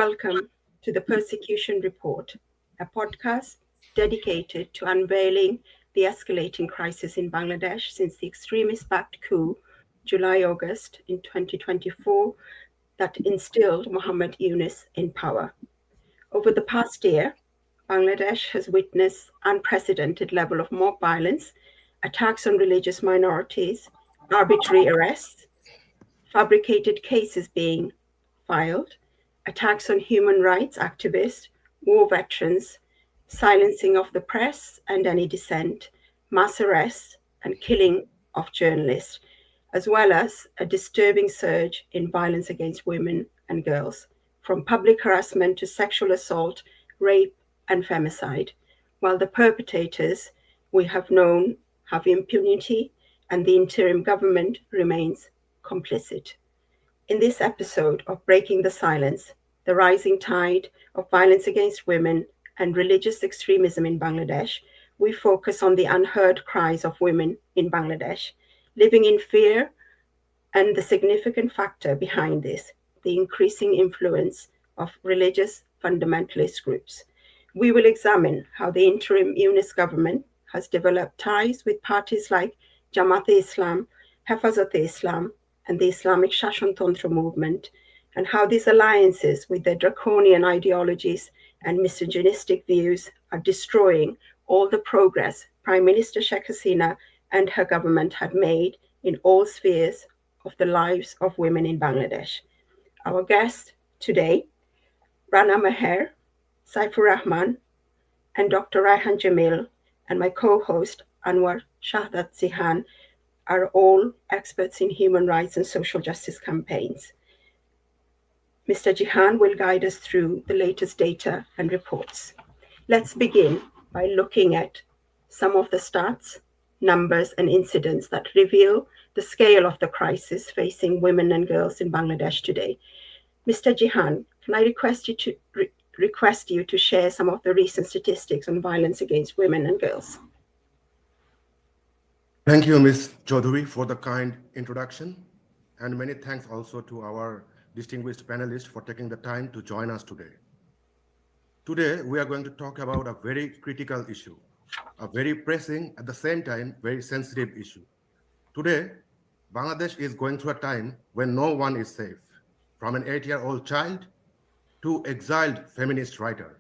Welcome to the Persecution Report, a podcast dedicated to unveiling the escalating crisis in Bangladesh since the extremist-backed coup, July-August in 2024, that instilled Muhammad Yunus in power. Over the past year, Bangladesh has witnessed unprecedented level of mob violence, attacks on religious minorities, arbitrary arrests, fabricated cases being filed, attacks on human rights activists, war veterans, silencing of the press and any dissent, mass arrests, and killing of journalists, as well as a disturbing surge in violence against women and girls, from public harassment to sexual assault, rape, and femicide, while the perpetrators we have known have impunity and the interim government remains complicit. In this episode of Breaking the Silence, the rising tide of violence against women and religious extremism in Bangladesh, we focus on the unheard cries of women in Bangladesh, living in fear, and the significant factor behind this, the increasing influence of religious fundamentalist groups. We will examine how the interim Yunus government has developed ties with parties like Jamaat-e-Islam, Hafazat-e-Islam, and the Islamic Shashantantra movement, and how these alliances with their draconian ideologies and misogynistic views are destroying all the progress Prime Minister Sheikh Hasina and her government had made in all spheres of the lives of women in Bangladesh. Our guests today, Rana Meher, Saifur Rahman, and Dr. Raihan Jamil, and my co-host Anwar Shahdat Zihan, are all experts in human rights and social justice campaigns. Mr. Jihan will guide us through the latest data and reports. Let's begin by looking at some of the stats, numbers, and incidents that reveal the scale of the crisis facing women and girls in Bangladesh today. Mr. Jihan, can I request you to share some of the recent statistics on violence against women and girls? Thank you, Ms. Chaudhary, for the kind introduction, and many thanks also to our distinguished panelists for taking the time to join us today. Today, we are going to talk about a very critical issue, a very pressing, at the same time, very sensitive issue. Today, Bangladesh is going through a time when no one is safe, from an 8-year-old child to exiled feminist writer.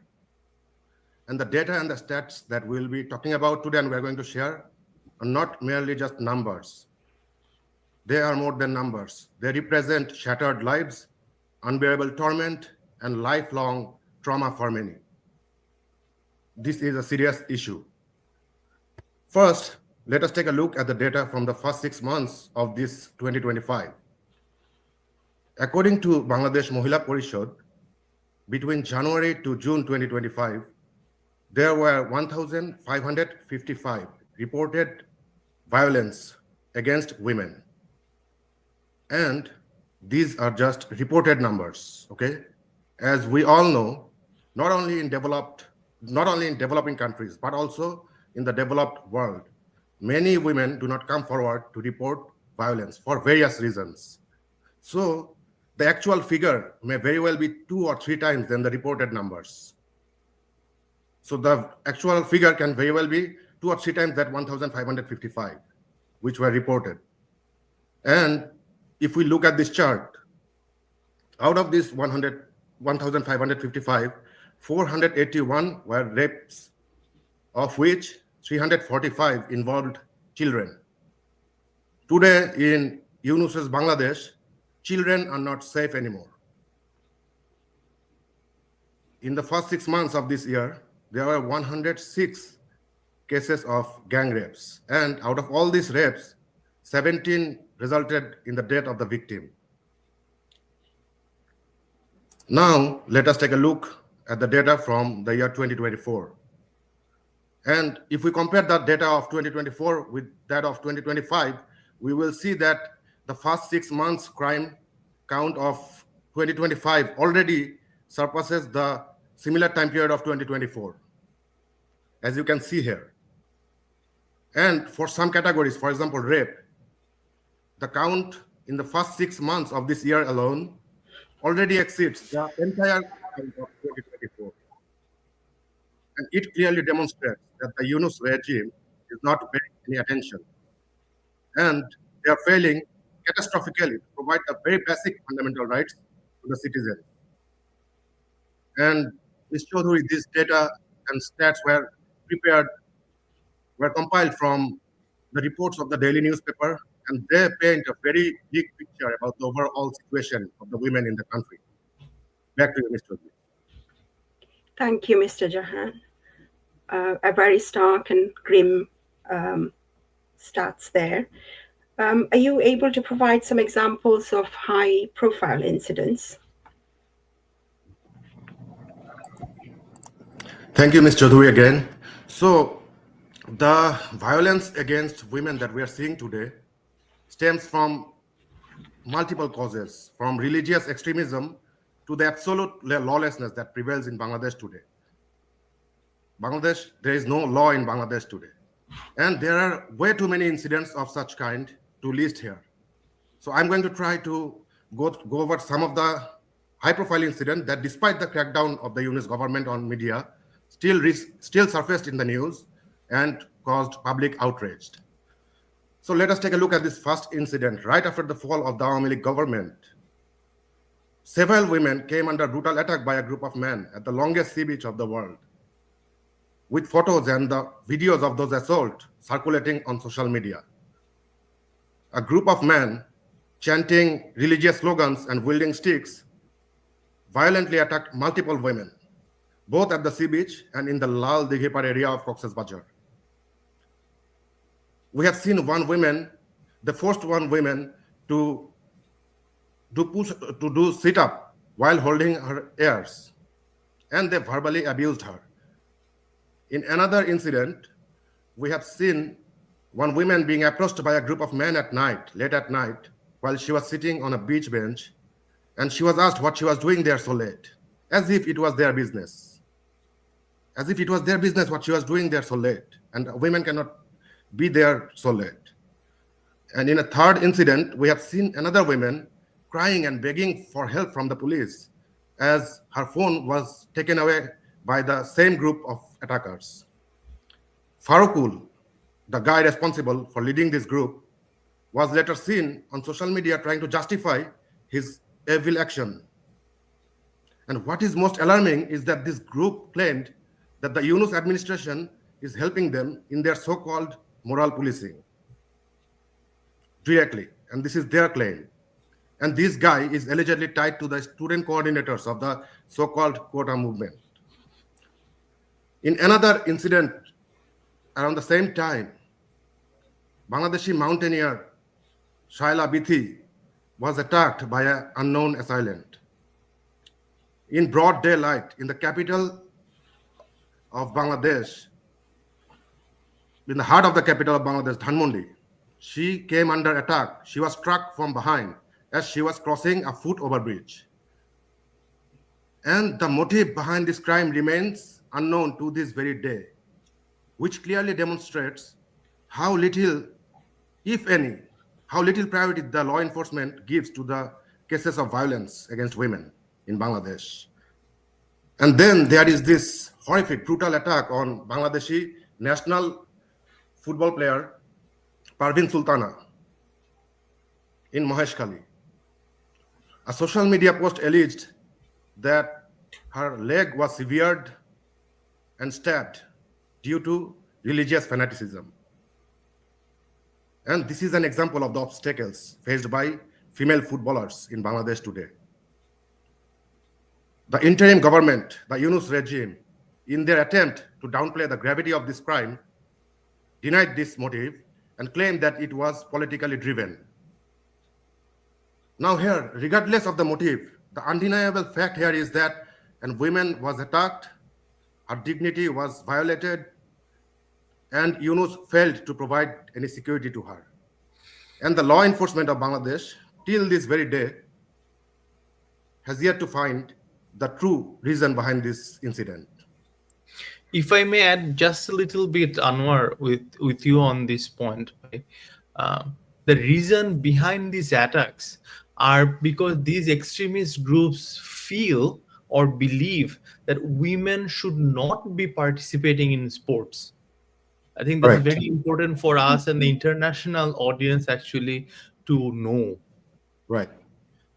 And the data and the stats that we'll be talking about today and we're going to share are not merely just numbers. They are more than numbers. They represent shattered lives, unbearable torment, and lifelong trauma for many. This is a serious issue. First, let us take a look at the data from the first 6 months of this 2025. According to Bangladesh Mohila Parishad, between January to June 2025, there were 1,555 reported violence against women. And these are just reported numbers, okay? As we all know, not only in developing countries, but also in the developed world, many women do not come forward to report violence for various reasons. So the actual figure may very well be 2 or 3 times than the reported numbers. So the actual figure can very well be 2 or 3 times that 1,555, which were reported. And if we look at this chart, out of this 1,555, 481 were rapes, of which 345 involved children. Today in Yunus's Bangladesh, children are not safe anymore. In the first 6 months of this year, there were 106 cases of gang rapes. And out of all these rapes, 17 resulted in the death of the victim. Now, let us take a look at the data from the year 2024. And if we compare that data of 2024 with that of 2025, we will see that the first 6 months crime count of 2025 already surpasses the similar time period of 2024, as you can see here. And for some categories, for example, rape, the count in the first 6 months of this year alone already exceeds the entire account of 2024. And it clearly demonstrates that the Yunus regime is not paying any attention. And they are failing catastrophically to provide the very basic fundamental rights to the citizens. And Ms. Chaudhuri, these data and stats were compiled from the reports of the daily newspaper, and they paint a very big picture about the overall situation of the women in the country. Back to you, Mr. Chaudhuri. Thank you, Mr. Jahan. A very stark and grim stats there. Are you able to provide some examples of high-profile incidents? Thank you, Ms. Chaudhuri, again. So, the violence against women that we are seeing today stems from multiple causes, from religious extremism to the absolute lawlessness that prevails in Bangladesh today. There is no law in Bangladesh today. And there are way too many incidents of such kind to list here. So I'm going to try to go over some of the high-profile incidents that, despite the crackdown of the Yunus government on media, still surfaced in the news and caused public outrage. So let us take a look at this first incident. Right after the fall of the Awami League government, several women came under brutal attack by a group of men at the longest sea beach of the world, with photos and the videos of those assaults circulating on social media. A group of men chanting religious slogans and wielding sticks violently attacked multiple women, both at the sea beach and in the Lal Dighipar area of Cox's Bazar. We have seen the first one woman to do sit-up while holding her ears, and they verbally abused her. In another incident, we have seen one woman being approached by a group of men late at night, while she was sitting on a beach bench, and she was asked what she was doing there so late, as if it was their business. As if it was their business what she was doing there so late, and women cannot be there so late. And in a third incident, we have seen another woman crying and begging for help from the police as her phone was taken away by the same group of attackers. Farukul, the guy responsible for leading this group, was later seen on social media trying to justify his evil action. And what is most alarming is that this group claimed that the Yunus administration is helping them in their so-called moral policing directly, and this is their claim. And this guy is allegedly tied to the student coordinators of the so-called quota movement. In another incident around the same time, Bangladeshi mountaineer Shaila Bithi was attacked by an unknown assailant. In broad daylight, in the capital of Bangladesh, in the heart of the capital of Bangladesh, Dhanmondi, she came under attack. She was struck from behind as she was crossing a foot overbridge. And the motive behind this crime remains unknown to this very day, which clearly demonstrates how little, if any, how little priority the law enforcement gives to the cases of violence against women in Bangladesh. And then there is this horrific, brutal attack on Bangladeshi national football player Parveen Sultana in Maheshkhali. A social media post alleged that her leg was severed and stabbed due to religious fanaticism. And this is an example of the obstacles faced by female footballers in Bangladesh today. The interim government, the Yunus regime, in their attempt to downplay the gravity of this crime, denied this motive and claimed that it was politically driven. Now here, regardless of the motive, the undeniable fact here is that a woman was attacked, her dignity was violated, and Yunus failed to provide any security to her. And the law enforcement of Bangladesh, till this very day, has yet to find the true reason behind this incident. If I may add just a little bit, Anwar, with you on this point, right? The reason behind these attacks are because these extremist groups feel or believe that women should not be participating in sports. I think this is Correct. very important for us and the international audience actually to know. Right.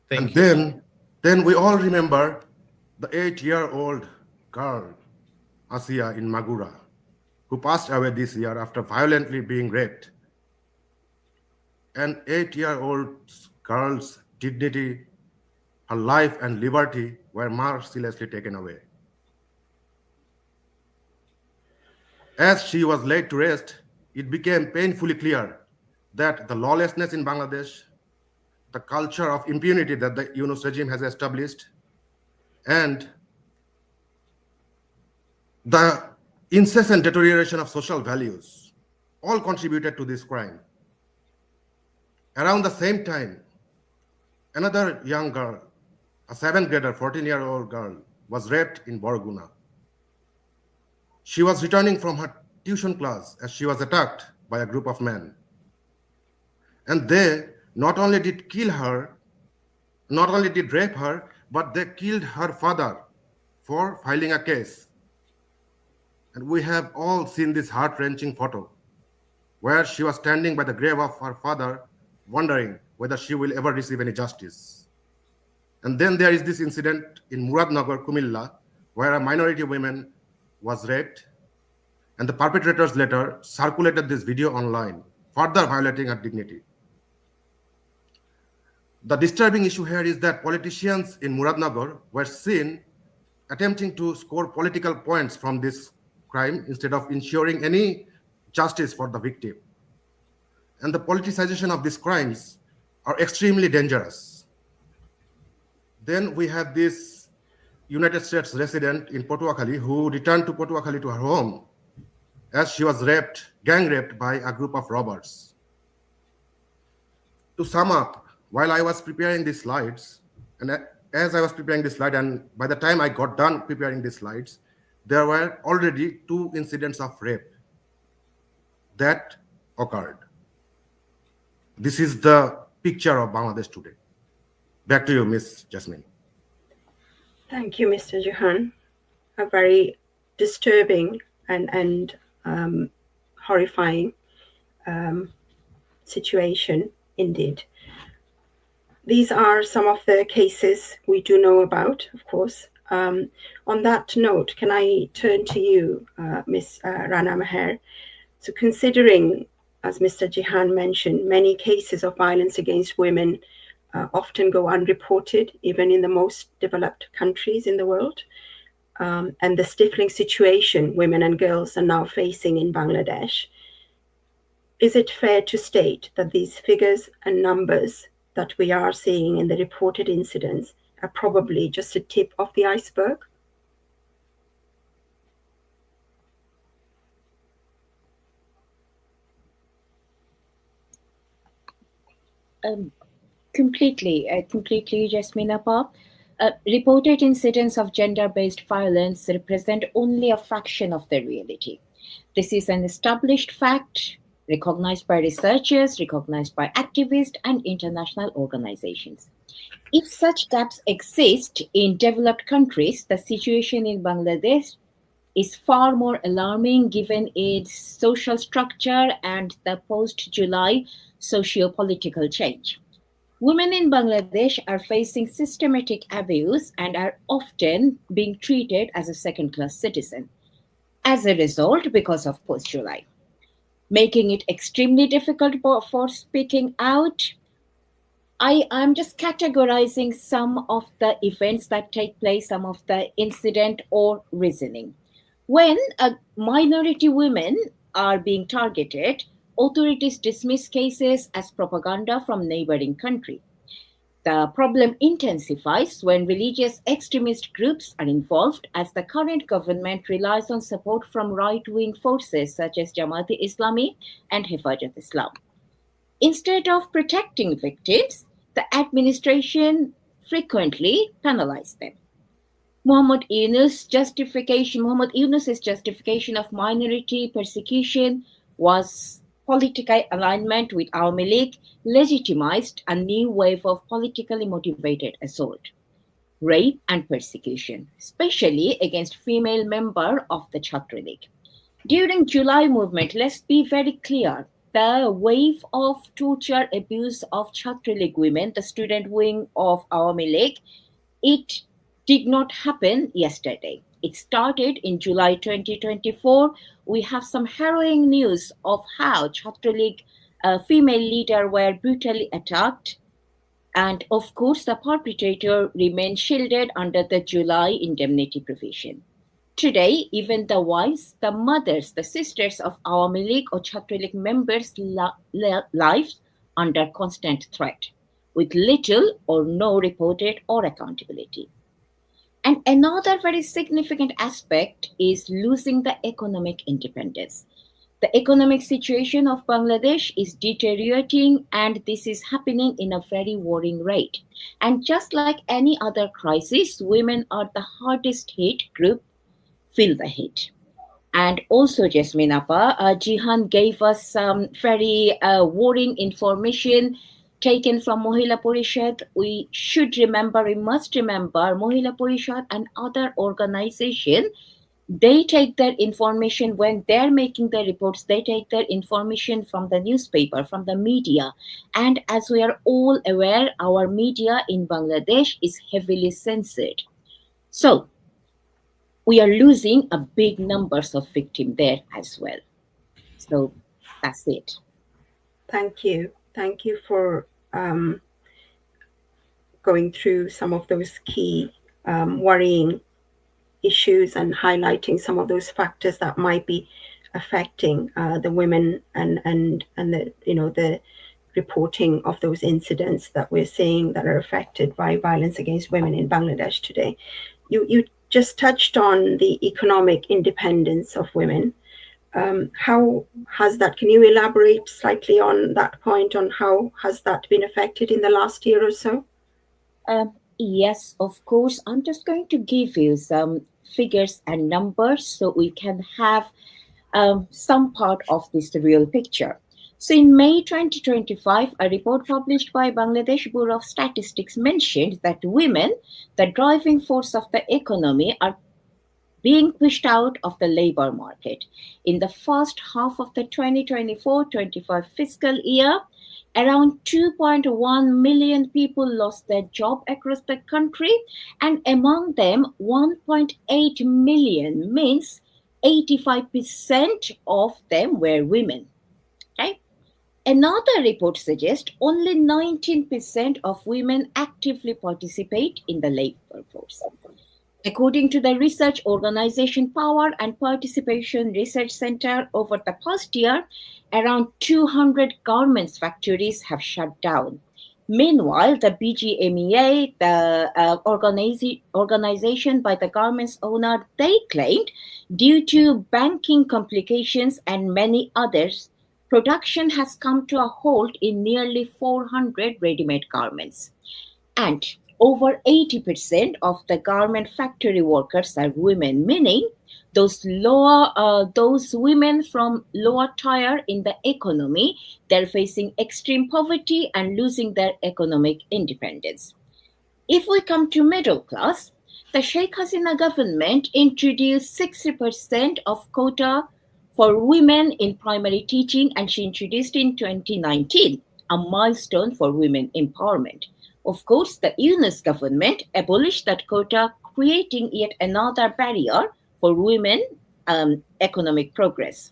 Thank And you. then we all remember the 8-year-old girl, Asia in Magura, who passed away this year after violently being raped. An 8-year-old girl's dignity, her life and liberty were mercilessly taken away. As she was laid to rest, it became painfully clear that the lawlessness in Bangladesh, the culture of impunity that the Yunus regime has established, and the incessant deterioration of social values all contributed to this crime. Around the same time, another young girl, a 7th grader, 14-year-old girl, was raped in Borguna. She was returning from her tuition class as she was attacked by a group of men. And they not only did kill her, not only did rape her, but they killed her father for filing a case. And we have all seen this heart-wrenching photo where she was standing by the grave of her father, wondering whether she will ever receive any justice. And then there is this incident in Muradnagar, Kumilla, where a minority woman was raped, and the perpetrators later circulated this video online, further violating her dignity. The disturbing issue here is that politicians in Muradnagar were seen attempting to score political points from this crime instead of ensuring any justice for the victim. And the politicization of these crimes are extremely dangerous. Then we have this United States resident in Potuakhali who returned to Potuakhali to her home as she was gang raped by a group of robbers. To sum up, while I was preparing these slides, and as I was preparing this slide, and by the time I got done preparing these slides, there were already 2 incidents of rape that occurred. This is the picture of Bangladesh today. Back to you, Ms. Jasmine. Thank you, Mr. Jahan. A very disturbing and horrifying situation indeed. These are some of the cases we do know about, of course. On that note, can I turn to you, Ms. Rana Meher? So considering, as Mr. Jahan mentioned, many cases of violence against women often go unreported, even in the most developed countries in the world, and the stifling situation women and girls are now facing in Bangladesh, is it fair to state that these figures and numbers that we are seeing in the reported incidents are probably just a tip of the iceberg? Completely, Jasmine Appa. Reported incidents of gender-based violence represent only a fraction of the reality. This is an established fact, recognized by researchers, recognized by activists, and international organizations. If such gaps exist in developed countries, the situation in Bangladesh is far more alarming given its social structure and the post-July socio-political change. Women in Bangladesh are facing systematic abuse and are often being treated as a second-class citizen. As a result, because of post-July, making it extremely difficult for speaking out. I'm just categorizing some of the events that take place, some of the incident or reasoning. When minority women are being targeted, authorities dismiss cases as propaganda from neighboring country. The problem intensifies when religious extremist groups are involved, as the current government relies on support from right-wing forces such as Jamaat-e-Islami and Hifazat Islam. Instead of protecting victims, the administration frequently penalizes them. Muhammad Yunus's justification of minority persecution was political alignment with Awami League, legitimized a new wave of politically motivated assault. rape, and persecution, especially against female members of the Chhatra League. During July movement, let's be very clear, the wave of torture, abuse of Chhatra League women, the student wing of Awami League, it did not happen yesterday. It started in July 2024. We have some harrowing news of how Chhatra League female leaders were brutally attacked. And of course, the perpetrator remained shielded under the July indemnity provision. Today, even the wives, the mothers, the sisters of Awami League or Chhatra League members' lives under constant threat, with little or no reported or accountability. And another very significant aspect is losing the economic independence. The economic situation of Bangladesh is deteriorating, and this is happening in a very worrying rate. And just like any other crisis, women are the hardest hit group, feel the hit. And also, Jasmine Appa, Jihan gave us some very worrying information taken from Mohila Porishad. We must remember, Mohila Porishad and other organizations, they take their information when they're making their reports, they take their information from the newspaper, from the media. And as we are all aware, our media in Bangladesh is heavily censored. So we are losing a big numbers of victims there as well. So that's it. Thank you. Thank you for going through some of those key worrying issues and highlighting some of those factors that might be affecting the women and the the reporting of those incidents that we're seeing that are affected by violence against women in Bangladesh today. You just touched on the economic independence of women. How has that? Can you elaborate slightly on that point? On how has that been affected in the last year or so? Yes, of course. I'm just going to give you some figures and numbers so we can have some part of this real picture. So in May 2025, a report published by Bangladesh Bureau of Statistics mentioned that women, the driving force of the economy, are being pushed out of the labor market. In the first half of the 2024-25 fiscal year, around 2.1 million people lost their job across the country, and among them, 1.8 million, means 85% of them were women. Okay? Another report suggests only 19% of women actively participate in the labor force. According to the research organization Power and Participation Research Center, over the past year, around 200 garments factories have shut down. Meanwhile, the BGMEA, the organization by the garments owner, they claimed due to banking complications and many others, production has come to a halt in nearly 400 ready-made garments. And over 80% of the garment factory workers are women, meaning those women from lower tier in the economy, they're facing extreme poverty and losing their economic independence. If we come to middle class, the Sheikh Hasina government introduced 60% of quota for women in primary teaching, and she introduced in 2019 a milestone for women empowerment. Of course, the Yunus government abolished that quota, creating yet another barrier for women economic progress.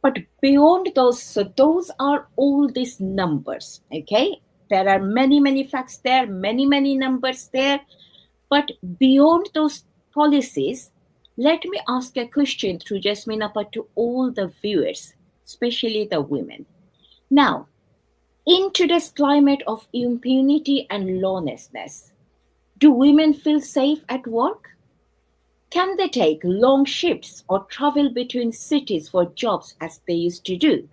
But beyond those, so those are all these numbers, okay? There are many, many facts there, many, many numbers there. But beyond those policies, let me ask a question through Jasmine Appa to all the viewers, especially the women. Now, in today's climate of impunity and lawlessness, do women feel safe at work? Can they take long shifts or travel between cities for jobs as they used to do?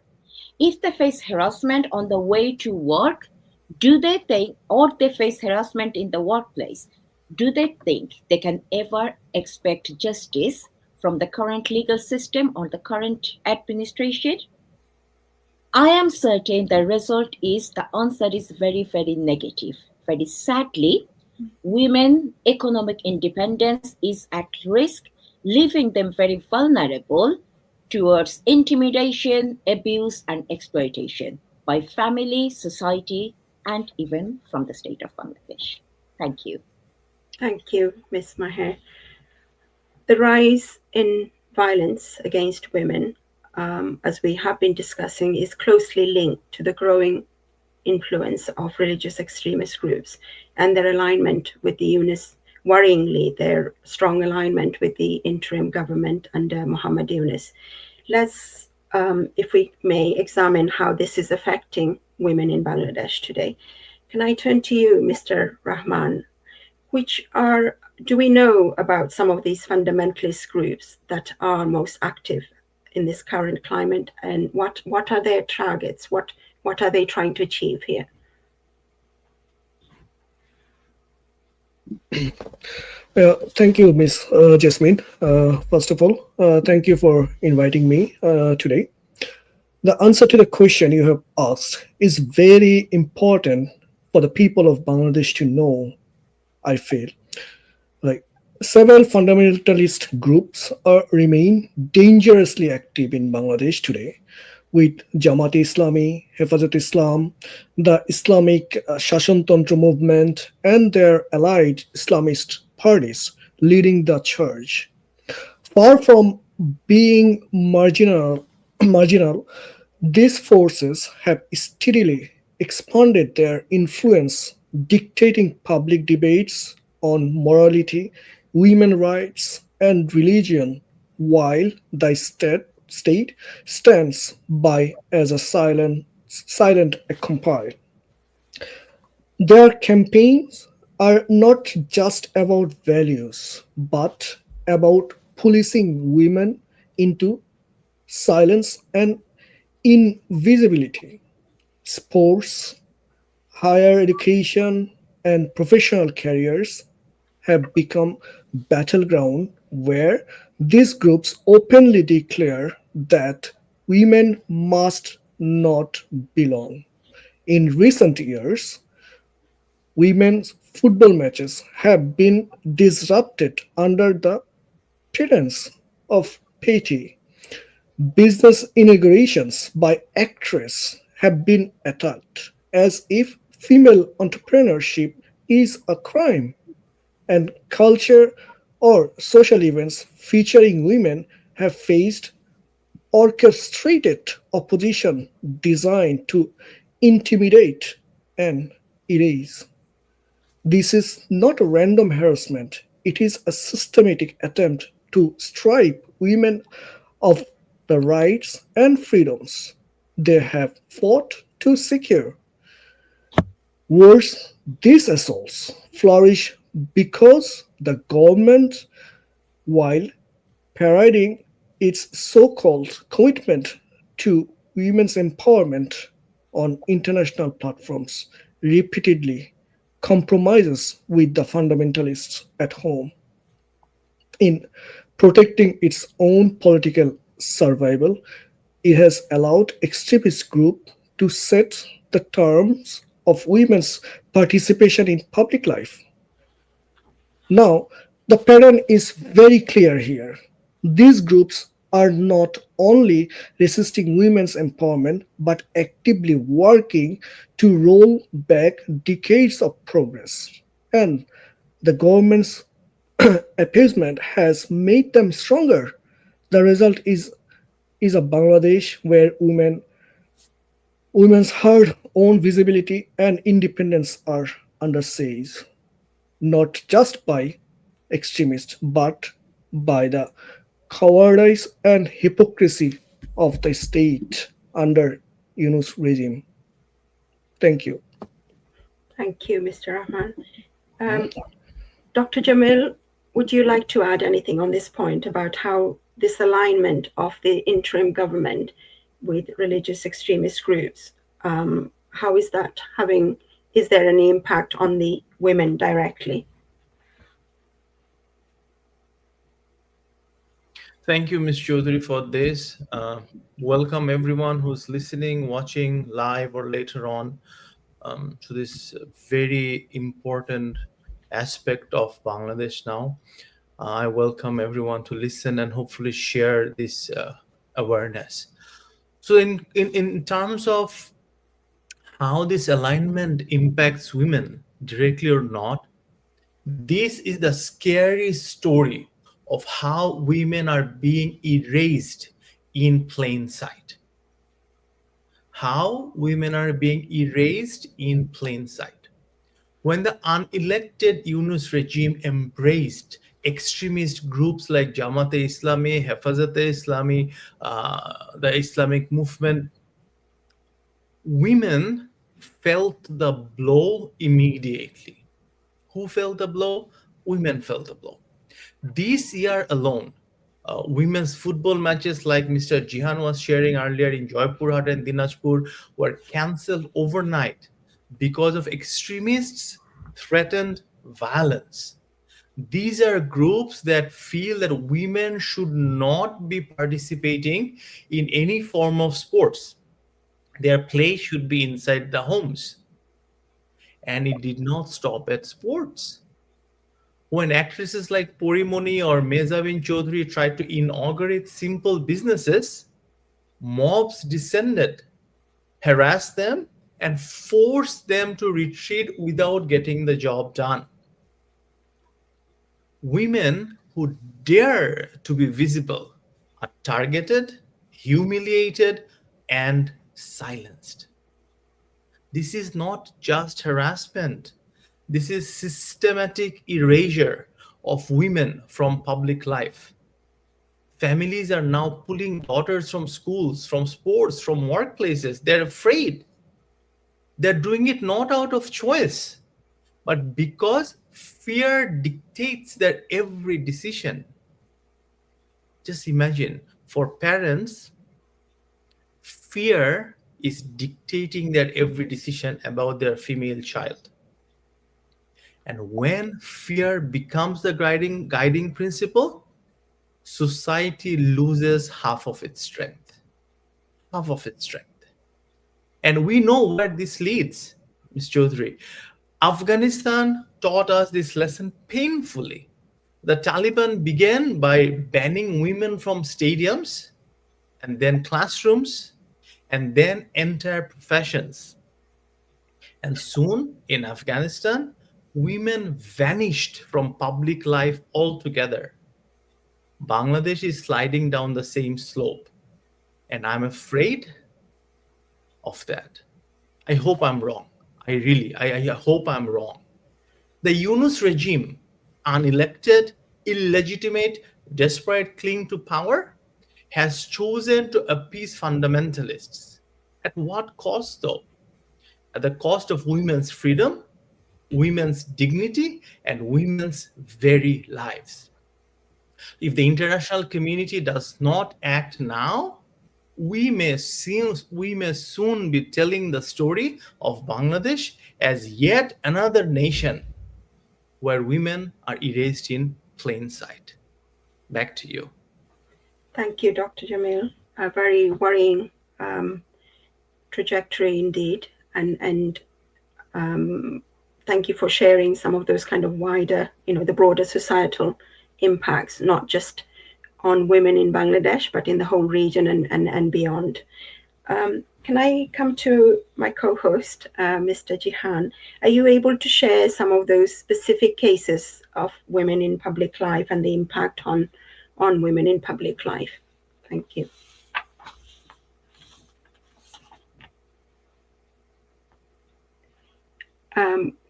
If they face harassment on the way to work, do they think, or they face harassment in the workplace, do they think they can ever expect justice from the current legal system or the current administration? I am certain the answer is very, very negative. Very sadly, women economic independence is at risk, leaving them very vulnerable towards intimidation, abuse, and exploitation by family, society, and even from the state of Bangladesh. Thank you. Thank you, Ms. Maher. The rise in violence against women, as we have been discussing, is closely linked to the growing influence of religious extremist groups and their alignment with the worryingly, their strong alignment with the interim government under Muhammad Yunus. Let's, if we may, examine how this is affecting women in Bangladesh today. Can I turn to you, Mr. Rahman? Do we know about some of these fundamentalist groups that are most active in this current climate, and what are their targets? What are they trying to achieve here? Thank you, Ms. Jasmine. First of all, thank you for inviting me today. The answer to the question you have asked is very important for the people of Bangladesh to know, I feel. Like several fundamentalist groups remain dangerously active in Bangladesh today, with Jamaat-e-Islami, Hefazat-Islam, the Islamic Shashantantra movement, and their allied Islamist parties leading the charge. Far from being marginal, these forces have steadily expanded their influence, dictating public debates on morality, women's rights, and religion, while the state stands by as a silent accompaniment. Their campaigns are not just about values, but about policing women into silence and invisibility. Sports, higher education, and professional careers have become battleground where these groups openly declare that women must not belong. In recent years, women's football matches have been disrupted under the pretense of piety. Business inaugurations by actresses have been attacked as if female entrepreneurship is a crime, and culture or social events featuring women have faced orchestrated opposition designed to intimidate and erase. This is not a random harassment, it is a systematic attempt to strip women of the rights and freedoms they have fought to secure. Worse, these assaults flourish because the government, while parading its so called commitment to women's empowerment on international platforms, repeatedly compromises with the fundamentalists at home. In protecting its own political survival, it has allowed extremist groups to set the terms of women's participation in public life. Now, the pattern is very clear here. These groups are not only resisting women's empowerment but actively working to roll back decades of progress. And the government's appeasement has made them stronger. The result is a Bangladesh where women's hard own visibility and independence are under siege, not just by extremists, but by the cowardice and hypocrisy of the state under Yunus regime. Thank you. Thank you, Mr. Rahman. Dr. Jamil, would you like to add anything on this point about how this alignment of the interim government with religious extremist groups, how is that is there any impact on the women directly? Thank you, Ms. Chaudhary, for this. Welcome everyone who's listening, watching live or later on to this very important aspect of Bangladesh now. I welcome everyone to listen and hopefully share this awareness. So, in terms of how this alignment impacts women directly or not, this is the scary story of how women are being erased in plain sight. How women are being erased in plain sight. When the unelected Yunus regime embraced extremist groups like Jamaat-e-Islami, Hafazat-e-Islami, the Islamic movement, women felt the blow immediately. Who felt the blow? Women felt the blow. This year alone, women's football matches like Mr. Jihan was sharing earlier in Joypurhat and Dinajpur were cancelled overnight because of extremists threatened violence. These are groups that feel that women should not be participating in any form of sports. Their play should be inside the homes. And it did not stop at sports. When actresses like Porimoni or Mezabin Chaudhary tried to inaugurate simple businesses, mobs descended, harassed them, and forced them to retreat without getting the job done. Women who dare to be visible are targeted, humiliated, and silenced. This is not just harassment. This is systematic erasure of women from public life. Families are now pulling daughters from schools, from sports, from workplaces. They're afraid. They're doing it not out of choice, but because fear dictates their every decision. Just imagine, for parents, fear is dictating their every decision about their female child. And when fear becomes the guiding principle, society loses half of its strength. Half of its strength. And we know where this leads, Ms. Chaudhary. Afghanistan taught us this lesson painfully. The Taliban began by banning women from stadiums, and then classrooms, and then entire professions. And soon in Afghanistan, women vanished from public life altogether. Bangladesh is sliding down the same slope, and I'm afraid of that. I hope I'm wrong. I hope I'm wrong. The Yunus regime, unelected, illegitimate, desperate cling to power, has chosen to appease fundamentalists. At what cost, though? At the cost of women's freedom, women's dignity, and women's very lives. If the international community does not act now, we may soon be telling the story of Bangladesh as yet another nation where women are erased in plain sight. Back to you. Thank you, Dr. Jamil. A very worrying trajectory indeed. And thank you for sharing some of those kind of wider, the broader societal impacts, not just on women in Bangladesh, but in the whole region and beyond. Can I come to my co-host, Mr. Jihan? Are you able to share some of those specific cases of women in public life and the impact on women in public life? Thank you.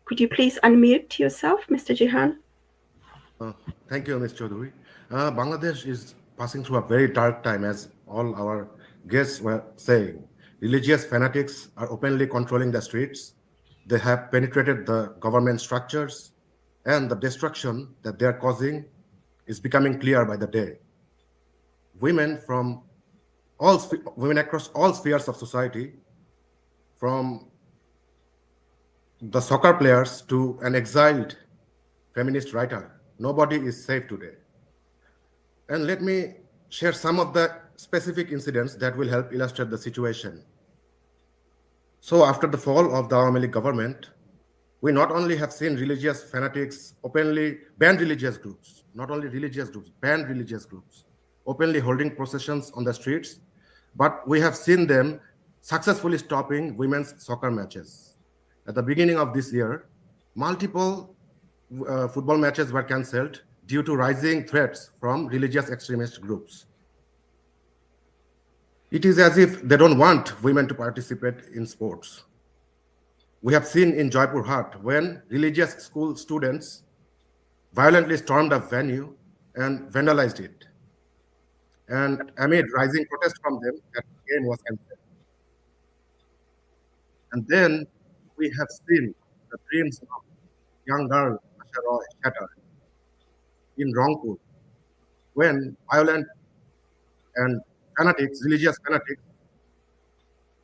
Could you please unmute yourself, Mr. Jihan? Thank you, Ms. Chaudhary. Bangladesh is passing through a very dark time, as all our guests were saying. Religious fanatics are openly controlling the streets. They have penetrated the government structures, and the destruction that they are causing is becoming clear by the day. Women across all spheres of society, from the soccer players to an exiled feminist writer, nobody is safe today. And let me share some of the specific incidents that will help illustrate the situation. So after the fall of the Awami League government, we not only have seen religious fanatics openly ban religious groups, not only religious groups, ban religious groups, openly holding processions on the streets, but we have seen them successfully stopping women's soccer matches. At the beginning of this year, multiple football matches were cancelled due to rising threats from religious extremist groups. It is as if they don't want women to participate in sports. We have seen in Jaipur Haat when religious school students violently stormed a venue and vandalized it. And amid rising protest from them, that game was cancelled. And then we have seen the dreams of young girl Asha Roy shattered in Rangpur when violent and fanatics, religious fanatics,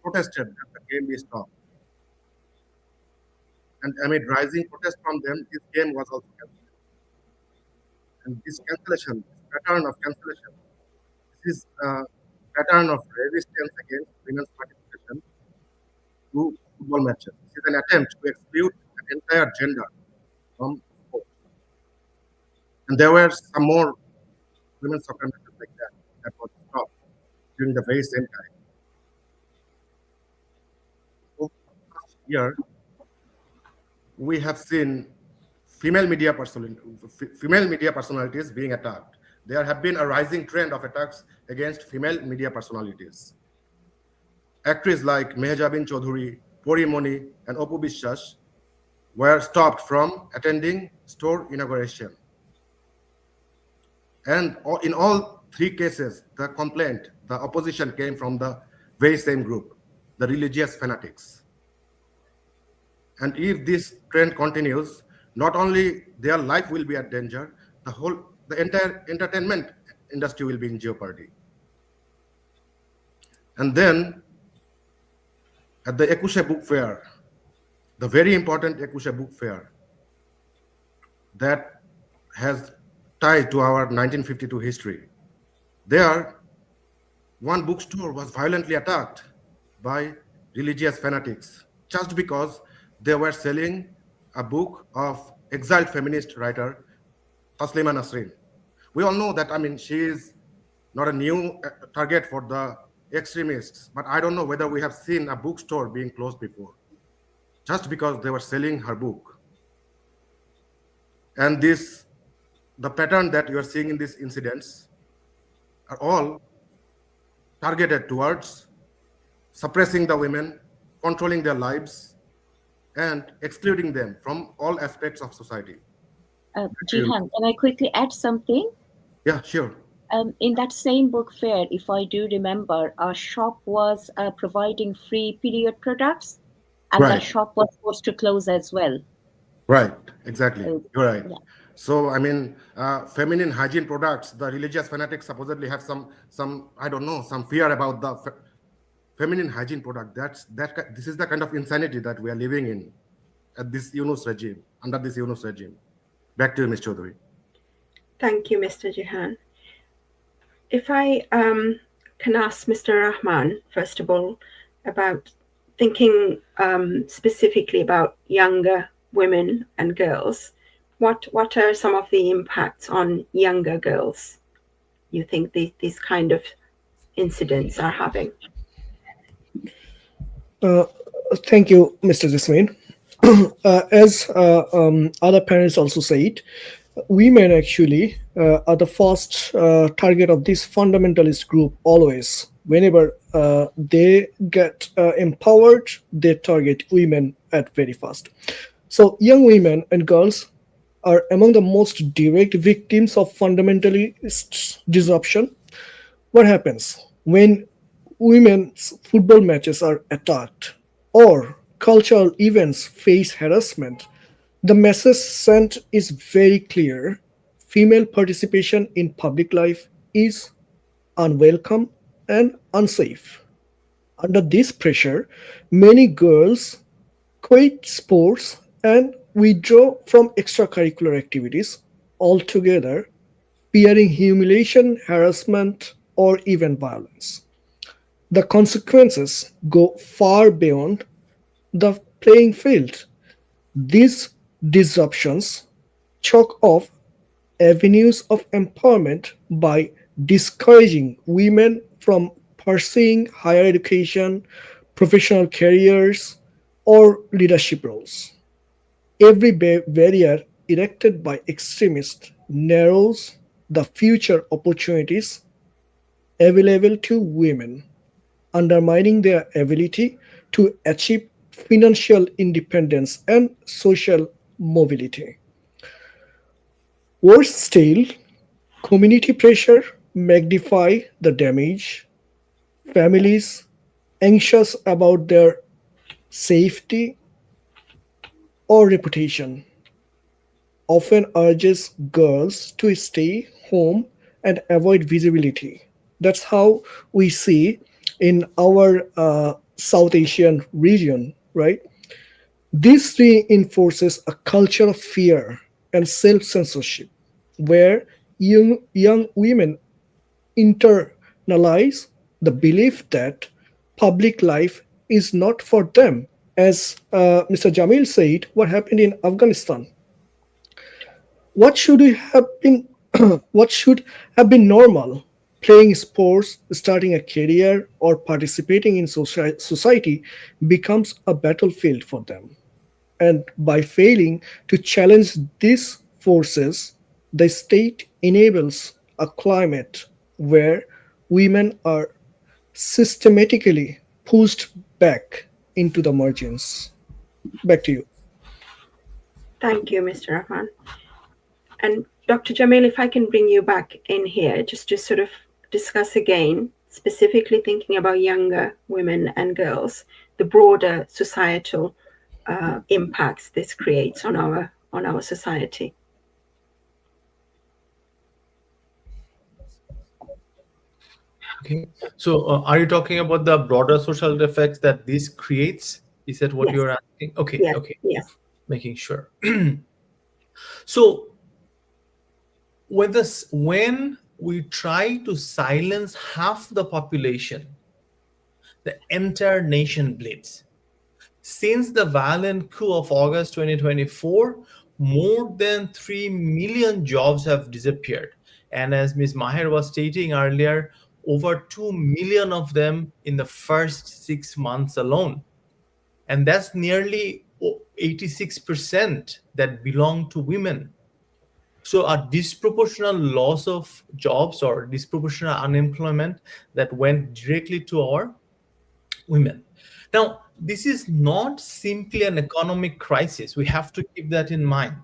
protested that the game be stopped. And amid rising protest from them, this game was also cancelled. And this cancellation, this pattern of cancellation, this is a pattern of resistance against women's participation to football matches. This is an attempt to exclude an entire gender from sport. And there were some more women's soccer matches like that was stopped during the very same time. Over the last year, we have seen female media personalities being attacked. There have been a rising trend of attacks against female media personalities. Actresses like Mehjabin Chaudhuri, Pori Moni, and Opu Bishwas were stopped from attending store inauguration. And in all three cases, the complaint, the opposition came from the very same group, the religious fanatics. And if this trend continues, not only their life will be at danger, the entire entertainment industry will be in jeopardy. And then at the Ekushe Book Fair, the very important Ekushe Book Fair that has tied to our 1952 history, there one bookstore was violently attacked by religious fanatics just because they were selling a book of exiled feminist writer Taslima Nasrin. We all know that, she is not a new target for the extremists, but I don't know whether we have seen a bookstore being closed before, just because they were selling her book. And the pattern that you are seeing in these incidents are all targeted towards suppressing the women, controlling their lives, and excluding them from all aspects of society. Jihan, can I quickly add something? Yeah, sure. In that same book fair, if I do remember, our shop was providing free period products, and Right. the shop was forced to close as well. Right, exactly. Oh, You're right. yeah. So, feminine hygiene products, the religious fanatics supposedly have some I don't know, some fear about the feminine hygiene product. This is the kind of insanity that we are living in at this Yunus regime, under this Yunus regime. Back to you, Ms. Chaudhuri. Thank you, Mr. Jihan. If I can ask Mr. Rahman, first of all, about thinking specifically about younger women and girls, what are some of the impacts on younger girls you think these kind of incidents are having? Thank you, Mr. Jasmine. As other parents also said, women actually are the first target of this fundamentalist group always. Whenever they get empowered, they target women at very first. So young women and girls are among the most direct victims of fundamentalist disruption. What happens when women's football matches are attacked or cultural events face harassment? The message sent is very clear. Female participation in public life is unwelcome and unsafe. Under this pressure, many girls quit sports and withdraw from extracurricular activities altogether, fearing humiliation, harassment, or even violence. The consequences go far beyond the playing field. These disruptions choke off avenues of empowerment by discouraging women from pursuing higher education, professional careers, or leadership roles. Every barrier erected by extremists narrows the future opportunities available to women, undermining their ability to achieve financial independence and social mobility. Worse still, community pressure magnify the damage. Families anxious about their safety or reputation often urges girls to stay home and avoid visibility. That's how we see in our South Asian region, right? This reinforces a culture of fear and self censorship, where young women internalize the belief that public life is not for them. As Mr. Jamil said, what happened in Afghanistan? What should have been what should have been normal? Playing sports, starting a career, or participating in society becomes a battlefield for them. And by failing to challenge these forces, the state enables a climate where women are systematically pushed back into the margins. Back to you. Thank you, Mr. Rahman. And Dr. Jamil, if I can bring you back in here, just to sort of discuss again, specifically thinking about younger women and girls, the broader societal impacts this creates on our society. Okay. So are you talking about the broader social effects that this creates? Is that what Yes. you're asking? Okay. Yes. Okay. Yes. Making sure. So when we try to silence half the population, the entire nation bleeds. Since the violent coup of August 2024, more than 3 million jobs have disappeared. And as Ms. Maher was stating earlier, over 2 million of them in the first 6 months alone. And that's nearly 86% that belong to women. So a disproportionate loss of jobs or disproportionate unemployment that went directly to our women. Now, this is not simply an economic crisis. We have to keep that in mind.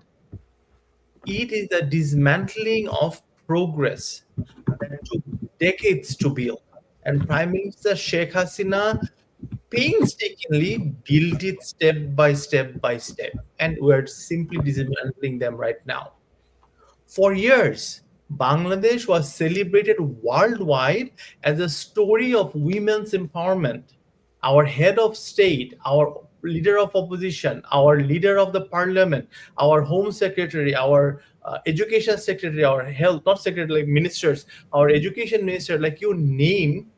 It is a dismantling of progress that took decades to build. And Prime Minister Sheikh Hasina painstakingly built it step by step by step. And we're simply dismantling them right now. For years, Bangladesh was celebrated worldwide as a story of women's empowerment. Our head of state, our leader of opposition, our leader of the parliament, our home secretary, our education secretary, our health, not secretary, like ministers, our education minister, like you name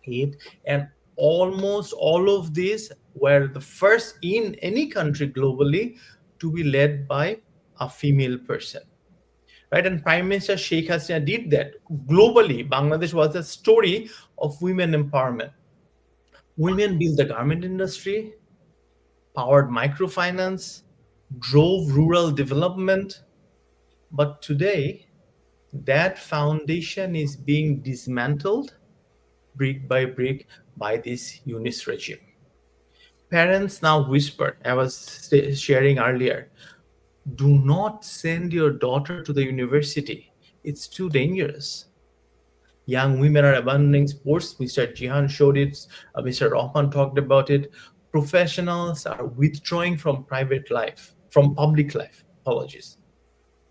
it, and almost all of these were the first in any country globally to be led by a female person. Right, and Prime Minister Sheikh Hasina did that globally. Bangladesh was a story of women empowerment. Women built the garment industry, powered microfinance, drove rural development. But today, that foundation is being dismantled brick by brick by this UNIS regime. Parents now whisper, I was sharing earlier, do not send your daughter to the university. It's too dangerous. Young women are abandoning sports. Mr. Jihan showed it. Mr. Rahman talked about it. Professionals are withdrawing from private life, from public life. Apologies.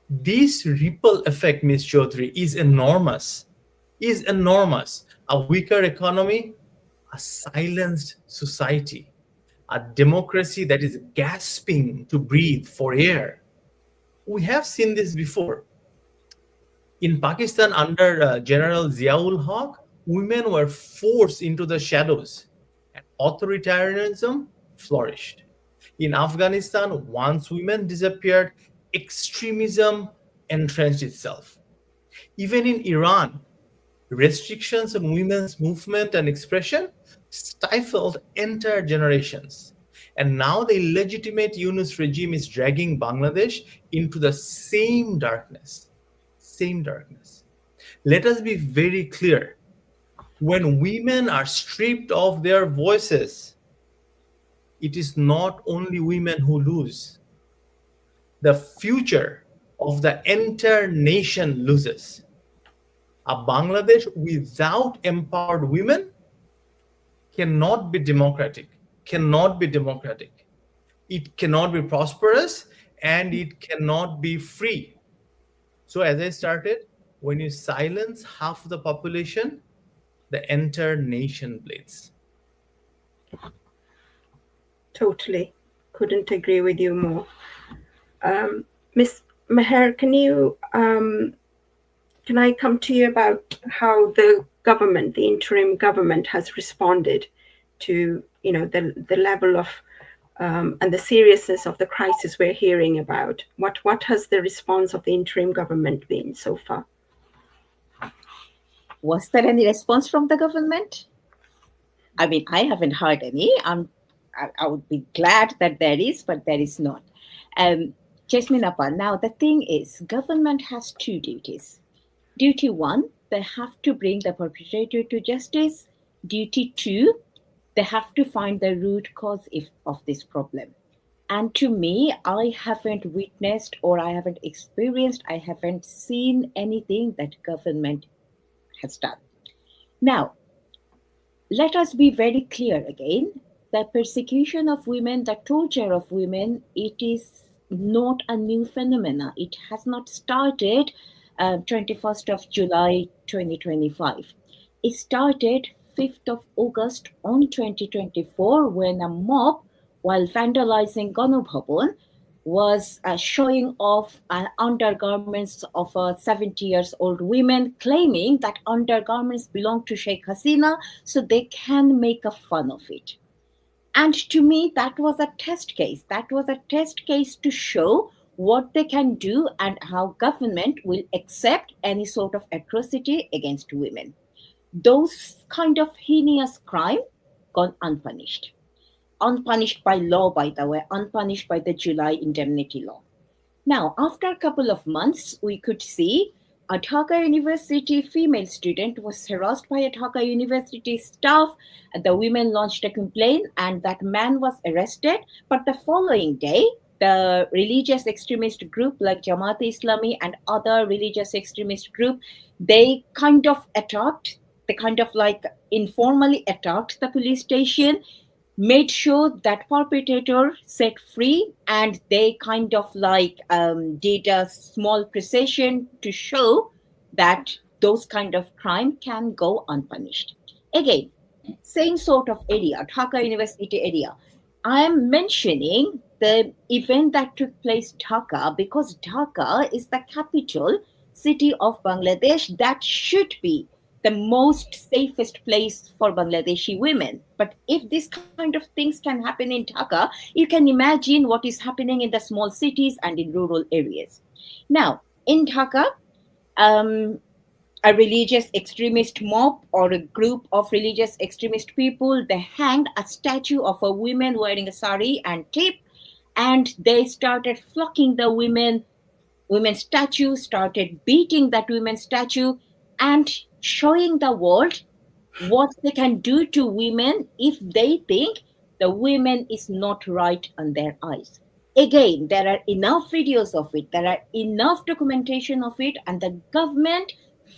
This ripple effect, Ms. Chaudhary, is enormous. Is enormous. A weaker economy, a silenced society, a democracy that is gasping to breathe for air. We have seen this before. In Pakistan, under General Ziaul Haq, women were forced into the shadows, and authoritarianism flourished. In Afghanistan, once women disappeared, extremism entrenched itself. Even in Iran, restrictions on women's movement and expression stifled entire generations. And now the illegitimate Yunus regime is dragging Bangladesh into the same darkness. Same darkness. Let us be very clear. When women are stripped of their voices, it is not only women who lose. The future of the entire nation loses. A Bangladesh without empowered women cannot be democratic, cannot be democratic. It cannot be prosperous, and it cannot be free. So as I started, when you silence half the population, the entire nation bleeds. Totally. Couldn't agree with you more. Ms. Meher, can I come to you about how the government, the interim government, has responded to, the level of and the seriousness of the crisis we're hearing about? What has the response of the interim government been so far? Was there any response from the government? I mean, I haven't heard any. I would be glad that there is, but there is not. Jasmine Appa, now the thing is, government has two duties. Duty one, they have to bring the perpetrator to justice. Duty two, they have to find the root cause of this problem. And to me, I haven't witnessed, or I haven't experienced, I haven't seen anything that government has done. Now, let us be very clear again. The persecution of women, the torture of women, it is not a new phenomenon. It has not started 21st of July 2025. It started 5th of August on 2024 when a mob, while vandalizing Ganobhavan, was showing off undergarments of a 70-year-old women, claiming that undergarments belong to Sheikh Hasina, so they can make a fun of it. And to me, that was a test case. That was a test case to show what they can do and how government will accept any sort of atrocity against women. Those kind of heinous crime gone unpunished. Unpunished by law, by the way, unpunished by the July indemnity law. Now, after a couple of months, we could see a Dhaka University female student was harassed by a Dhaka University staff. The women launched a complaint and that man was arrested. But the following day, the religious extremist group like Jamaat-e-Islami and other religious extremist group, they kind of attacked, they kind of like informally attacked the police station, made sure that perpetrator set free, and they kind of like did a small procession to show that those kind of crime can go unpunished. Again, same sort of area, Dhaka University area. I am mentioning the event that took place Dhaka because Dhaka is the capital city of Bangladesh that should be the most safest place for Bangladeshi women. But if this kind of things can happen in Dhaka, you can imagine what is happening in the small cities and in rural areas. Now, in Dhaka, a religious extremist mob or a group of religious extremist people, they hanged a statue of a woman wearing a sari and tip, and they started flocking the women's statue, started beating that women's statue, and showing the world what they can do to women if they think the women is not right on their eyes. Again, there are enough videos of it, there are enough documentation of it, and the government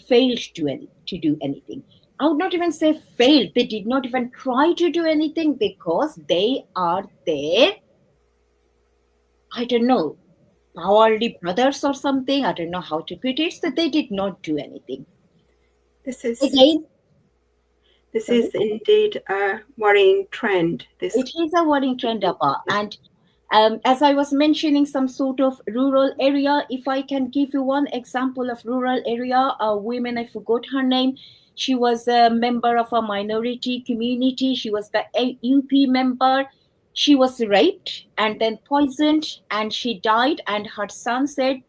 failed to do anything. I would not even say failed, they did not even try to do anything because they are there, I don't know, powerly brothers or something, I don't know how to put it, so they did not do anything. This is indeed a worrying trend. It is a worrying trend, Appa. And as I was mentioning some sort of rural area, if I can give you one example of rural area, a woman, I forgot her name, she was a member of a minority community, she was the UP member, She was raped and then poisoned, and she died, and her son said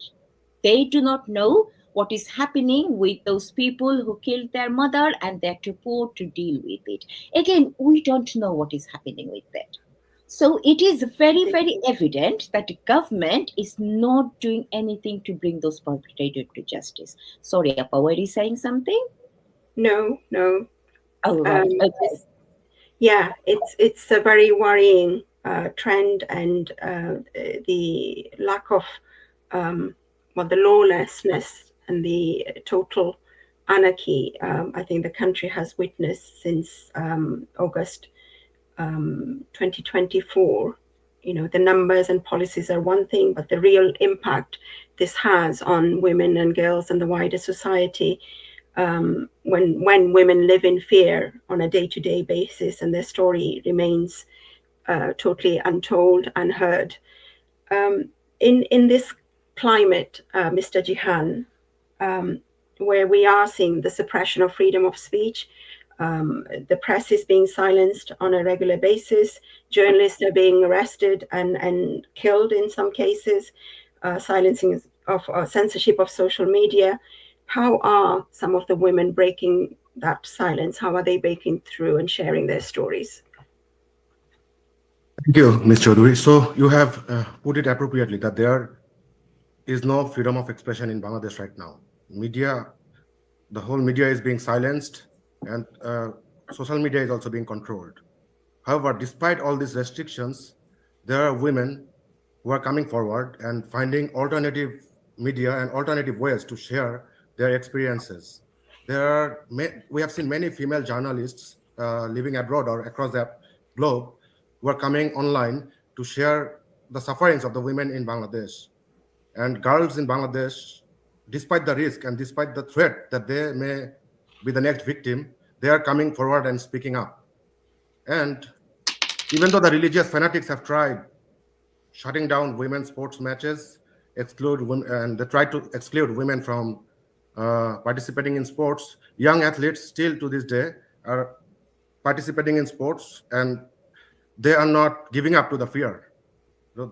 they do not know what is happening with those people who killed their mother, and they're too poor to deal with it. Again, we don't know what is happening with that. So it is very, very evident that the government is not doing anything to bring those perpetrators to justice. Sorry, Appa, were you saying something? No. Oh, right. Okay. Yeah, it's a very worrying trend, and the lack of the lawlessness and the total anarchy I think the country has witnessed since August 2024. The numbers and policies are one thing, but the real impact this has on women and girls and the wider society, when women live in fear on a day-to-day basis and their story remains totally untold, unheard. In this climate, Mr. Jihan, where we are seeing the suppression of freedom of speech, the press is being silenced on a regular basis, journalists are being arrested and killed in some cases, silencing of censorship of social media. How are some of the women breaking that silence? How are they breaking through and sharing their stories? Thank you, Ms. Chaudhary. So you have put it appropriately that there is no freedom of expression in Bangladesh right now. The whole media is being silenced, and social media is also being controlled. However, despite all these restrictions, there are women who are coming forward and finding alternative media and alternative ways to share their experiences. We have seen many female journalists living abroad or across the globe who are coming online to share the sufferings of the women in Bangladesh. And girls in Bangladesh, despite the risk and despite the threat that they may be the next victim, they are coming forward and speaking up. And even though the religious fanatics have tried shutting down women's sports matches, and they tried to exclude women from participating in sports, young athletes still to this day are participating in sports, and they are not giving up to the fear. So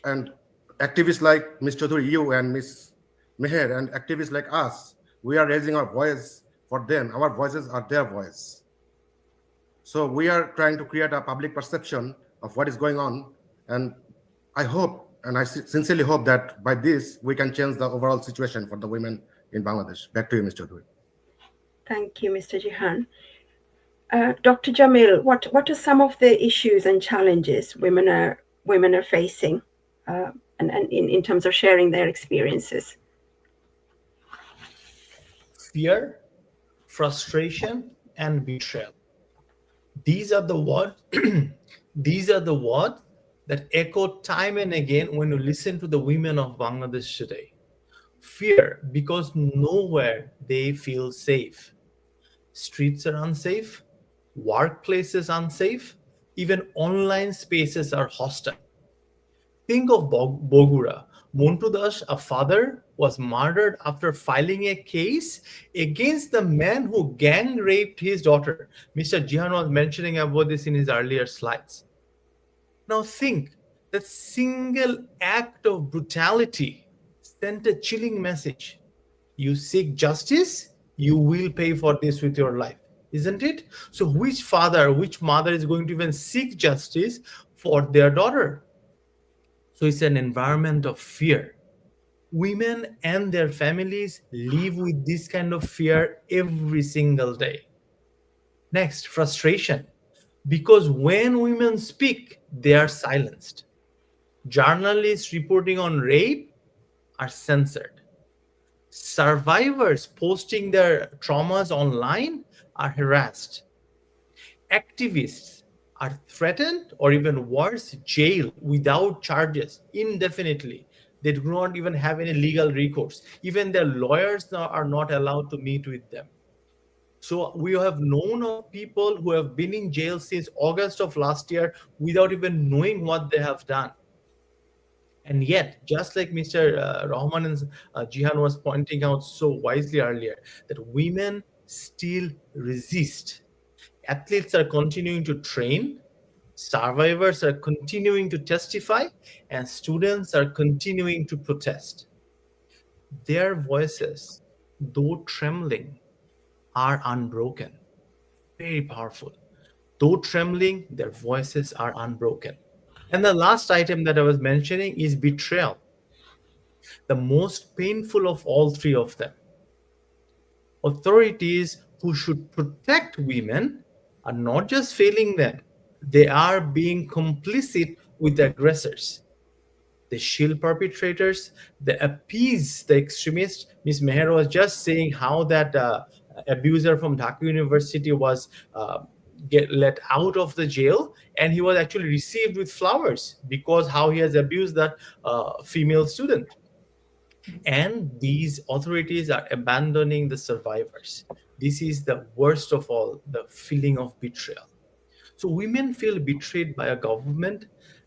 and activists like Ms. Chaudhary, you and Ms. Meher, and activists like us, we are raising our voice for them. Our voices are their voice. So we are trying to create a public perception of what is going on. And I hope, and I sincerely hope that by this, we can change the overall situation for the women in Bangladesh. Back to you, Mr. Chaudhary. Thank you, Mr. Jihan. Dr. Jamil, what are some of the issues and challenges women are facing, and in terms of sharing their experiences? Fear, frustration, and betrayal. These are the words that echo time and again when you listen to the women of Bangladesh today. Fear, because nowhere they feel safe. Streets are unsafe, workplaces unsafe, even online spaces are hostile. Think of Bogura. Montu Das, a father, was murdered after filing a case against the man who gang raped his daughter. Mr. Jihan was mentioning about this in his earlier slides. Now think, that single act of brutality sent a chilling message. You seek justice, you will pay for this with your life, isn't it? So which father, which mother is going to even seek justice for their daughter? So it's an environment of fear. Women and their families live with this kind of fear every single day. Next, frustration. Because when women speak, they are silenced. Journalists reporting on rape are censored. Survivors posting their traumas online are harassed. Activists are threatened, or even worse, jailed without charges indefinitely. They do not even have any legal recourse. Even their lawyers are not allowed to meet with them. So we have known of people who have been in jail since August of last year without even knowing what they have done. And yet, just like Mr. Rahman and Jihan was pointing out so wisely earlier, that women still resist. Athletes are continuing to train. Survivors are continuing to testify, and students are continuing to protest. Their voices, though trembling, are unbroken. Very powerful. Though trembling, their voices are unbroken. And the last item that I was mentioning is betrayal, the most painful of all three of them. Authorities who should protect women are not just failing them, they are being complicit with the aggressors. They shield perpetrators, they appease the extremists. Ms. Meher was just saying how that abuser from Dhaka University was get let out of the jail, and he was actually received with flowers because how he has abused that female student. And these authorities are abandoning the survivors. This is the worst of all, the feeling of betrayal. So women feel betrayed by a government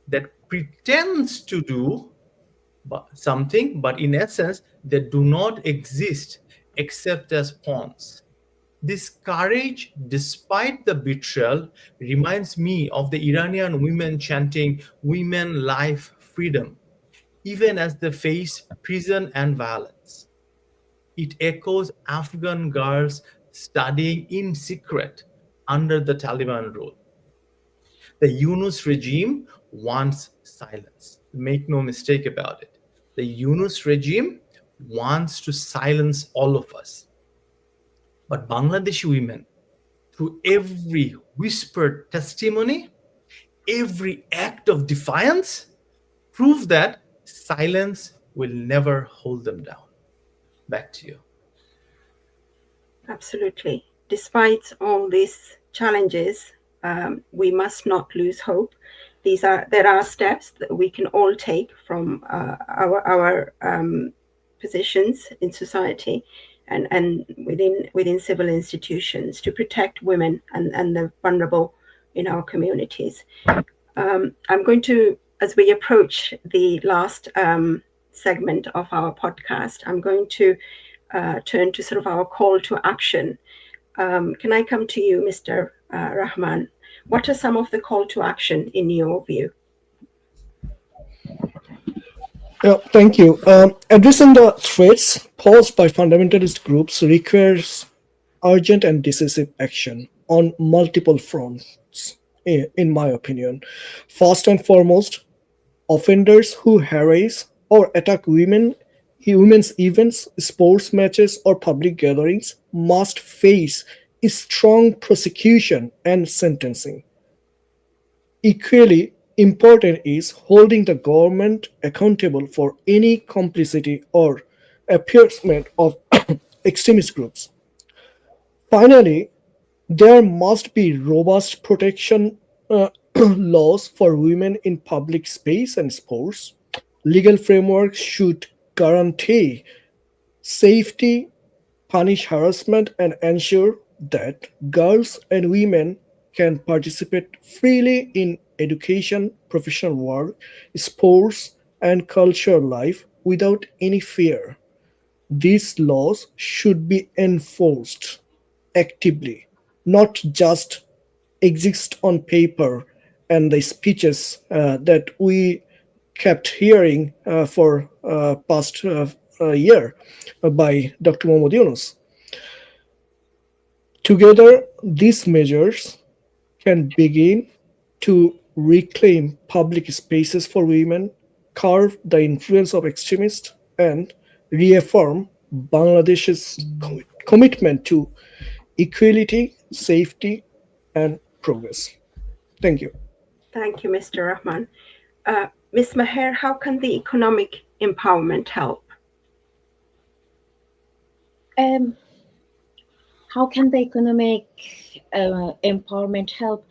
that pretends to do something, but in essence, they do not exist except as pawns. This courage, despite the betrayal, reminds me of the Iranian women chanting, "Women, life, freedom," even as they face prison and violence. It echoes Afghan girls studying in secret under the Taliban rule. The Yunus regime wants silence. Make no mistake about it. The Yunus regime wants to silence all of us. But Bangladeshi women, through every whispered testimony, every act of defiance, prove that silence will never hold them down. Back to you. Absolutely. Despite all these challenges, we must not lose hope. There are steps that we can all take from our positions in society and within civil institutions to protect women and the vulnerable in our communities. I'm going to, as we approach the last segment of our podcast, I'm going to turn to sort of our call to action. Can I come to you, Mr. Rahman? What are some of the call to action in your view? Thank you. Addressing the threats posed by fundamentalist groups requires urgent and decisive action on multiple fronts, in my opinion. First and foremost, offenders who harass or attack women's events, sports matches, or public gatherings must face a strong prosecution and sentencing. Equally important is holding the government accountable for any complicity or appeasement of extremist groups. Finally, there must be robust protection laws for women in public space and sports. Legal frameworks should guarantee safety, punish harassment, and ensure that girls and women can participate freely in education, professional work, sports, and cultural life without any fear. These laws should be enforced actively, not just exist on paper and the speeches that we kept hearing for past year by Dr. Mohammad Yunus. Together, these measures can begin to reclaim public spaces for women, curb the influence of extremists, and reaffirm Bangladesh's commitment to equality, safety, and progress. Thank you. Thank you, Mr. Rahman. Ms. Meher, how can the economic empowerment help? How can the economic empowerment help?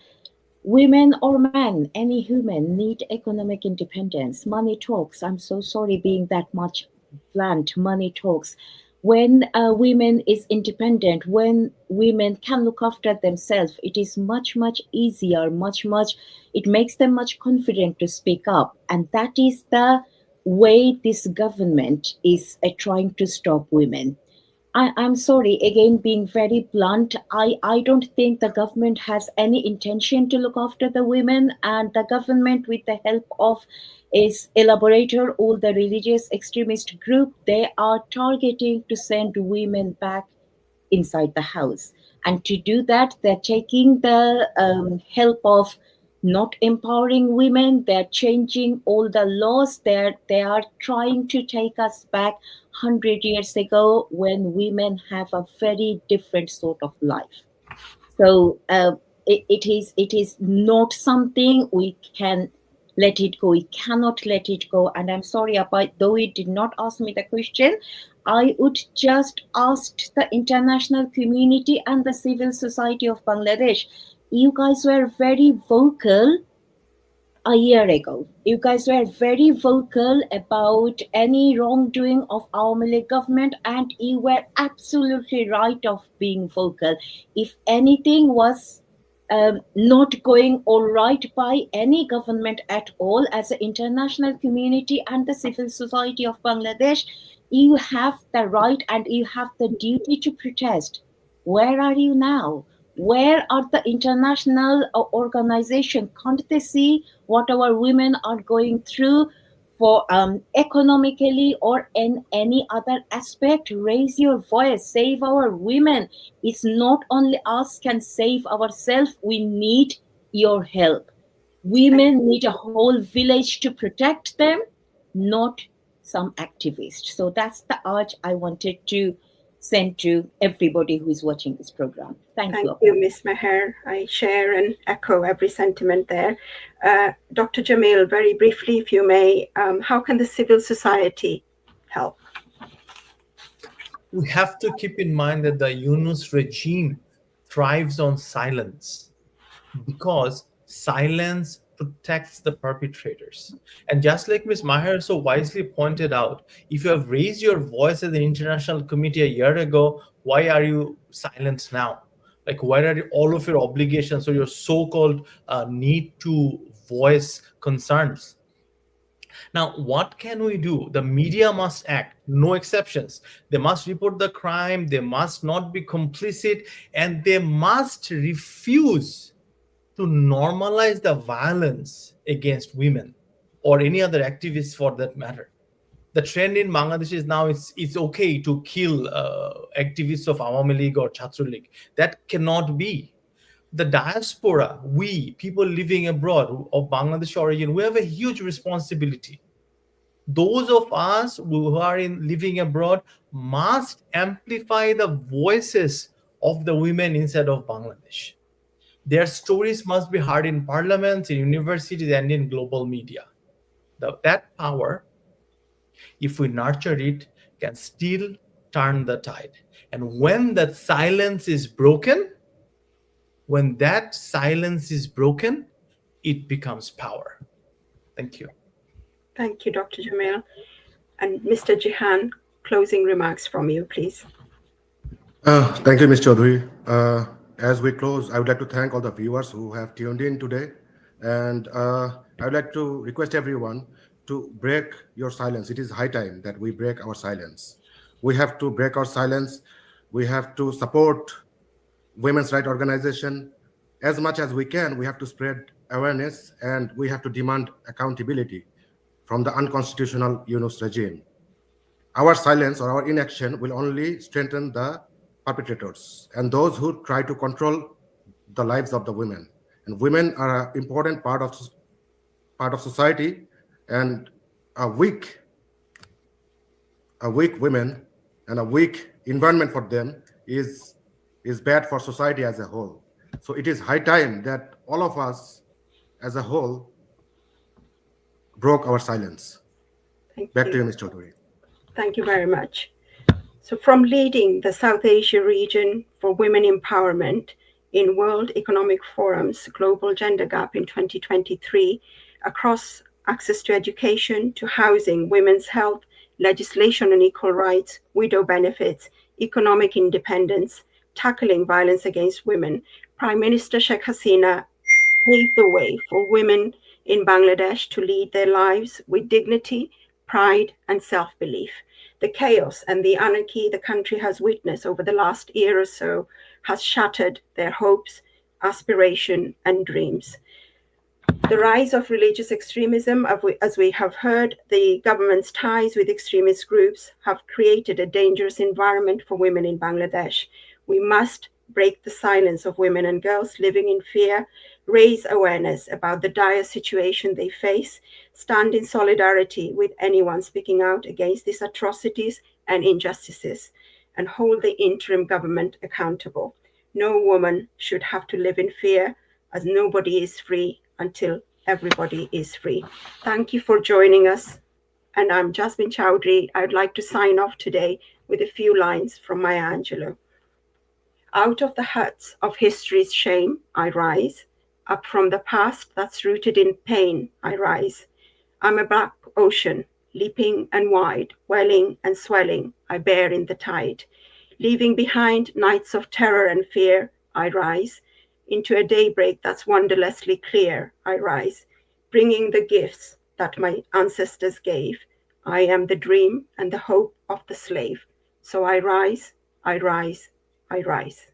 Women or men, any human need economic independence. Money talks. I'm so sorry being that much blunt. Money talks. When women is independent, when women can look after themselves, it is much easier, it makes them much confident to speak up. And that is the way this government is trying to stop women. I'm sorry, again, being very blunt, I don't think the government has any intention to look after the women, and the government, with the help of its elaborator, all the religious extremist group, they are targeting to send women back inside the house. And to do that, they're taking the help of not empowering women. They're changing all the laws. They are trying to take us back 100 years ago, when women have a very different sort of life. So it is not something we can let it go. We cannot let it go. And I'm sorry, Appa, though you did not ask me the question, I would just ask the international community and the civil society of Bangladesh. You guys were very vocal a year ago. You guys were very vocal about any wrongdoing of Awami League government, and you were absolutely right of being vocal. If anything was not going all right by any government at all, as an international community and the civil society of Bangladesh, you have the right and you have the duty to protest. Where are you now? Where are the international organizations? Can't they see what our women are going through for economically or in any other aspect? Raise your voice, save our women. It's not only us can save ourselves, we need your help. Women need a whole village to protect them, not some activist. So that's the urge I wanted to send to everybody who is watching this program. Thank you. Thank you, Ms. Meher. I share and echo every sentiment there. Dr. Jamil, very briefly, if you may, how can the civil society help? We have to keep in mind that the Yunus regime thrives on silence, because silence protects the perpetrators. And just like Ms. Maher so wisely pointed out, if you have raised your voice as an international committee a year ago, why are you silent now? Like, where are all of your obligations or your so-called need to voice concerns? Now, what can we do? The media must act, no exceptions. They must report the crime, they must not be complicit, and they must refuse to normalize the violence against women or any other activists for that matter. The trend in Bangladesh is now it's okay to kill activists of Awami League or Chhatra League. That cannot be. The diaspora, we, people living abroad of Bangladesh origin, we have a huge responsibility. Those of us who are living abroad must amplify the voices of the women inside of Bangladesh. Their stories must be heard in parliaments, in universities, and in global media. That power, if we nurture it, can still turn the tide. And when that silence is broken, it becomes power. Thank you. Thank you, Dr. Jamil. And Mr. Jihan, closing remarks from you, please. Thank you, Ms. Chaudhary. As we close, I would like to thank all the viewers who have tuned in today. And I would like to request everyone to break your silence. It is high time that we break our silence. We have to break our silence. We have to support women's rights organization as much as we can. We have to spread awareness, and we have to demand accountability from the unconstitutional Yunus regime. Our silence or our inaction will only strengthen the perpetrators and those who try to control the lives of the women. And women are an important part of society, and a weak women and a weak environment for them is bad for society as a whole. So it is high time that all of us as a whole broke our silence. Back to you, Ms. Chaudhary. Thank you very much. So from leading the South Asia region for women empowerment in World Economic Forum's Global Gender Gap in 2023, across access to education, to housing, women's health, legislation on equal rights, widow benefits, economic independence, tackling violence against women, Prime Minister Sheikh Hasina paved the way for women in Bangladesh to lead their lives with dignity, pride, and self-belief. The chaos and the anarchy the country has witnessed over the last year or so has shattered their hopes, aspiration, and dreams. The rise of religious extremism, as we have heard, the government's ties with extremist groups have created a dangerous environment for women in Bangladesh. We must break the silence of women and girls living in fear, raise awareness about the dire situation they face, stand in solidarity with anyone speaking out against these atrocities and injustices, and hold the interim government accountable. No woman should have to live in fear, as nobody is free until everybody is free. Thank you for joining us. And I'm Jasmine Chowdhury. I'd like to sign off today with a few lines from Maya Angelou. Out of the huts of history's shame, I rise. Up from the past that's rooted in pain, I rise. I'm a black ocean, leaping and wide, welling and swelling, I bear in the tide. Leaving behind nights of terror and fear, I rise. Into a daybreak that's wondrously clear, I rise, bringing the gifts that my ancestors gave. I am the dream and the hope of the slave. So I rise, I rise, I rise.